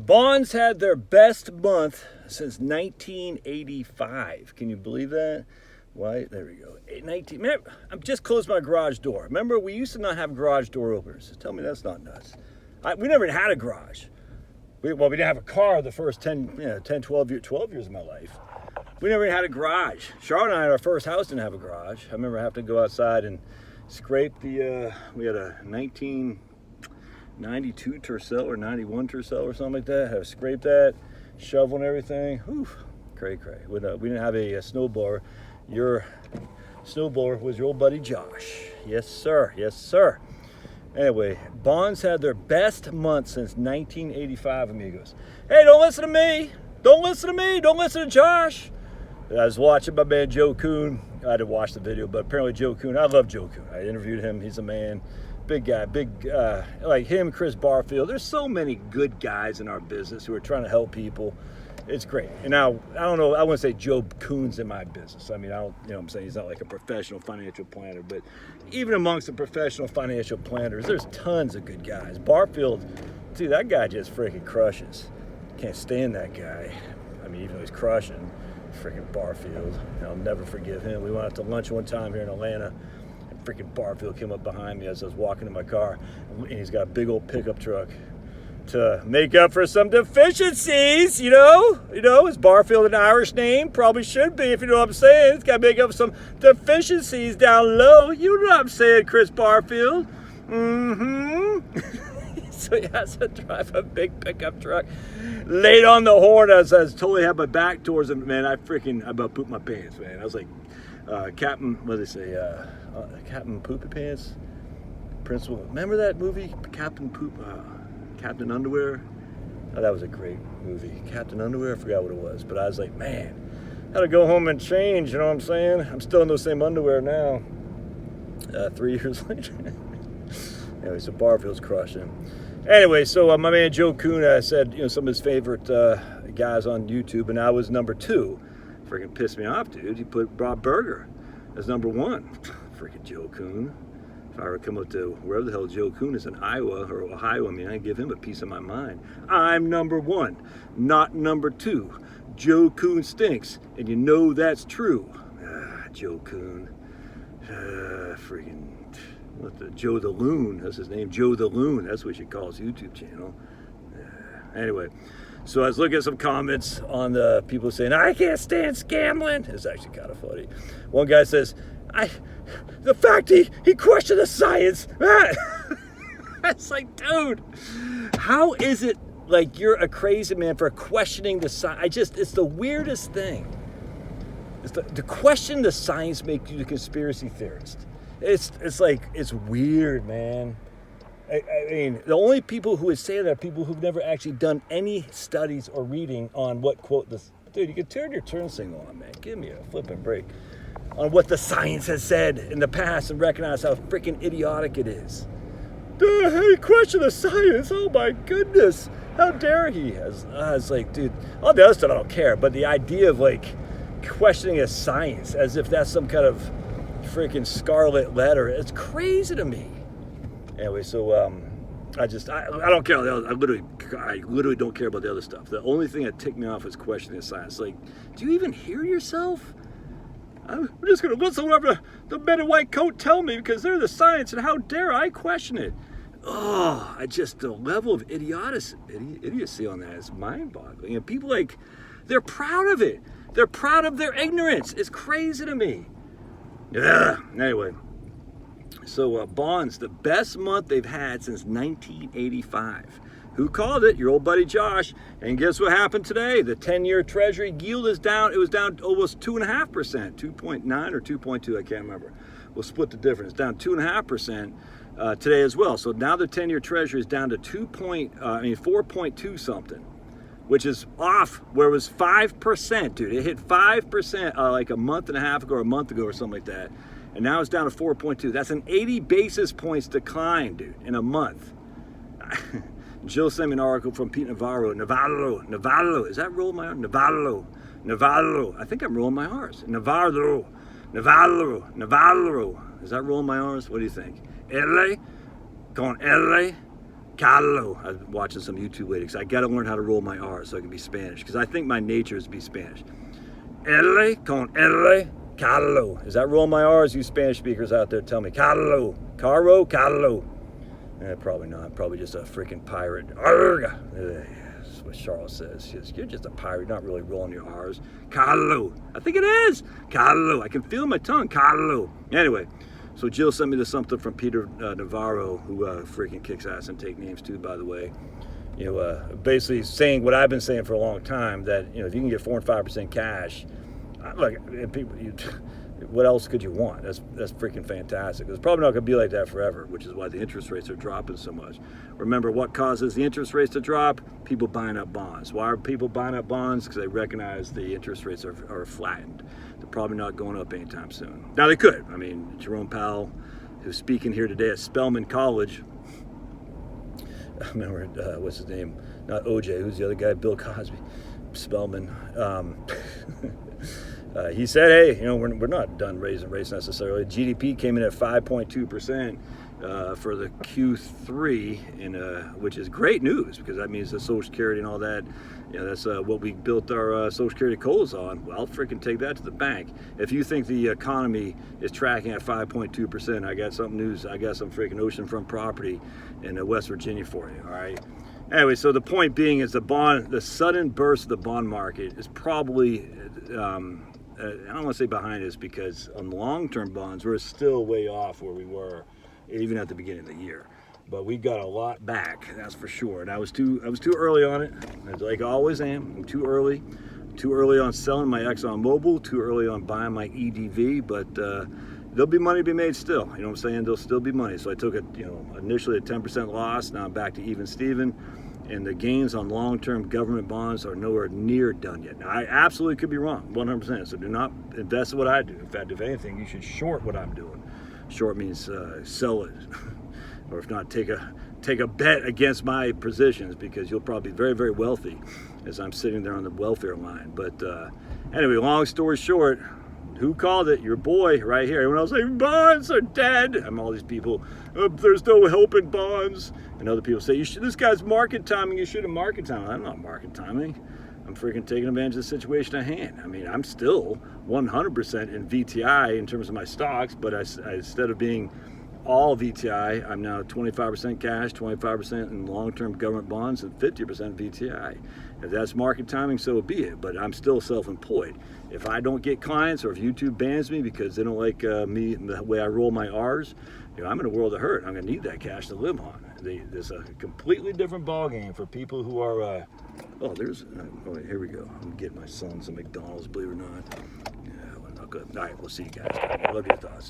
Bonds had their best month since 1985. Can you believe that? Why? There we go. 19. Man, I'm just closed my garage door. Remember, we used to not have garage door openers. Tell me that's not nuts. We never had a garage. We didn't have a car the first 12 years of my life. We never had a garage. Charlotte and I, our first house didn't have a garage. I remember having to go outside and scrape we had a 1992 Tercel or 91 Tercel or something like that. Had to scrape that, shovel and everything. Whew, cray. We didn't have a snowblower. Your snowblower was your old buddy Josh. Yes, sir. Anyway, Bonds had their best month since 1985, amigos. Hey, don't listen to me. Don't listen to Josh. I was watching my man Joe Kuhn. I didn't watch the video, but apparently Joe Kuhn, I love Joe Kuhn. I interviewed him. He's a man, big guy, like him, Chris Barfield. There's so many good guys in our business who are trying to help people. It's great. And now, I don't know, I wouldn't say Joe Kuhn's in my business. I mean, I don't, you know what I'm saying? He's not like a professional financial planner, but even amongst the professional financial planners, there's tons of good guys. Barfield, dude, that guy just freaking crushes. Can't stand that guy. I mean, even though he's crushing, freaking Barfield. I'll never forgive him. We went out to lunch one time here in Atlanta, and freaking Barfield came up behind me as I was walking in my car, and he's got a big old pickup truck to make up for some deficiencies, you know? Is Barfield an Irish name? Probably should be, if you know what I'm saying. It's got to make up some deficiencies down low. You know what I'm saying, Chris Barfield? So he has to drive a big pickup truck. Laid on the horn as I totally had my back towards him. Man, I about pooped my pants, man. I was like, Captain, what do they say? Captain Poopy Pants? Principal. Remember that movie, Captain Underwear? Oh, that was a great movie. Captain Underwear, I forgot what it was. But I was like, man, I had to go home and change, you know what I'm saying? I'm still in those same underwear now, 3 years later. Anyway, so Barfield's crushing. Anyway, so my man Joe Kuhn said, some of his favorite guys on YouTube, and I was number 2. Freaking pissed me off, dude. He put Bob Burger as number 1. Freaking Joe Kuhn. If I were to come up to wherever the hell Joe Kuhn is in Iowa or Ohio, I'd give him a piece of my mind. I'm number 1, not number 2. Joe Kuhn stinks, and you know that's true. Joe Kuhn. Freaking... Joe the Loon, that's his name, Joe the Loon, that's what you call his YouTube channel. Anyway, so I was looking at some comments on the people saying, I can't stand Scamlin. It's actually kind of funny. One guy says, the fact he questioned the science. It's like, dude, how is it like you're a crazy man for questioning the science? It's the weirdest thing. To question the science makes you a conspiracy theorist. It's like, it's weird, man. I mean, the only people who would say that are people who've never actually done any studies or reading on what, quote, this. Dude, you can turn your turn signal on, man. Give me a flipping break. On what the science has said in the past and recognize how freaking idiotic it is. Dude, hey, question the science. Oh my goodness. How dare he? It's like, dude, all the other stuff I don't care, but the idea of like questioning a science as if that's some kind of freaking scarlet letter, it's crazy to me. Anyway, so I don't care. I literally don't care about the other stuff. The only thing that ticked me off is questioning science. Like, do you even hear yourself? I'm just going to listen to whatever the men in white coat tell me because they're the science, and how dare I question it? Oh, the level of idiocy on that is mind-boggling. And people, like, they're proud of it. They're proud of their ignorance. It's crazy to me. Yeah. Anyway, so Bonds, the best month they've had since 1985. Who called it? Your old buddy Josh. And guess what happened today? The 10-year Treasury yield is down. It was down almost 2.5%, 2.9 or 2.2. I can't remember. We'll split the difference. Down 2.5% today as well. So now the 10-year Treasury is down to 4.2 something. Which is off where it was 5%, dude. It hit 5% like a month and a half ago or a month ago or something like that. And now it's down to 4.2. That's an 80 basis points decline, dude, in a month. Jill sent me an article from Pete Navarro. Navarro. Is that rolling my R? Navarro. I think I'm rolling my R's. Navarro. Is that rolling my R's? What do you think? LA? Con LA? Carlo. I'm watching some YouTube lady because I got to learn how to roll my R's so I can be Spanish because I think my nature is to be Spanish. L con L, Carlo. Is that rolling my R's? You Spanish speakers out there, tell me. Carlo. Caro, Carlo. Probably not. Probably just a freaking pirate. Arrgh. That's what Charlotte says. You're just a pirate, not really rolling your R's. Carlo. I think it is. Carlo. I can feel my tongue. Carlo. Anyway, so Jill sent me this something from Peter Navarro, who freaking kicks ass and take names too, by the way. Basically saying what I've been saying for a long time, that if you can get 4 and 5% cash, look, people, what else could you want? That's freaking fantastic. It's probably not going to be like that forever, which is why the interest rates are dropping so much. Remember, what causes the interest rates to drop? People buying up bonds. Why are people buying up bonds? Because they recognize the interest rates are flattened. They're probably not going up anytime soon. Now, they could. I mean, Jerome Powell, who's speaking here today at Spelman College, I remember, what's his name? Not OJ, who's the other guy? Bill Cosby. Spelman. He said, hey, we're not done raising rates necessarily. GDP came in at 5.2% for the Q3, which is great news because that means the Social Security and all that, that's what we built our Social Security codes on. Well, freaking take that to the bank. If you think the economy is tracking at 5.2%, I got some news. I got some freaking oceanfront property in West Virginia for you, all right? Anyway, so the point being is the sudden burst of the bond market is probably, I don't want to say behind us because on long-term bonds, we're still way off where we were even at the beginning of the year. But we got a lot back, that's for sure. And I was too early on it, like I always am. I'm too early on selling my ExxonMobil, too early on buying my EDV, but there'll be money to be made still. You know what I'm saying? There'll still be money. So I took initially a 10% loss. Now I'm back to even Steven. And the gains on long-term government bonds are nowhere near done yet. Now, I absolutely could be wrong, 100%. So do not invest in what I do. In fact, if anything, you should short what I'm doing. Short means sell it, or if not, take a bet against my positions because you'll probably be very, very wealthy as I'm sitting there on the welfare line. But anyway, long story short, who called it? Your boy right here. Everyone else saying bonds are dead. I'm all these people. There's no help in bonds. And other people say, this guy's market timing. You should have market timing. I'm not market timing. I'm freaking taking advantage of the situation at hand. I mean, I'm still 100% in VTI in terms of my stocks, but instead of being all VTI, I'm now 25% cash, 25% in long-term government bonds, and 50% VTI. If that's market timing, so be it. But I'm still self-employed. If I don't get clients, or if YouTube bans me because they don't like me the way I roll my R's, I'm in a world of hurt. I'm going to need that cash to live on. There's a completely different ballgame for people who are. Here we go. I'm getting my son some McDonald's, believe it or not. Yeah, well, not good. All right, we'll see you guys. I love your thoughts.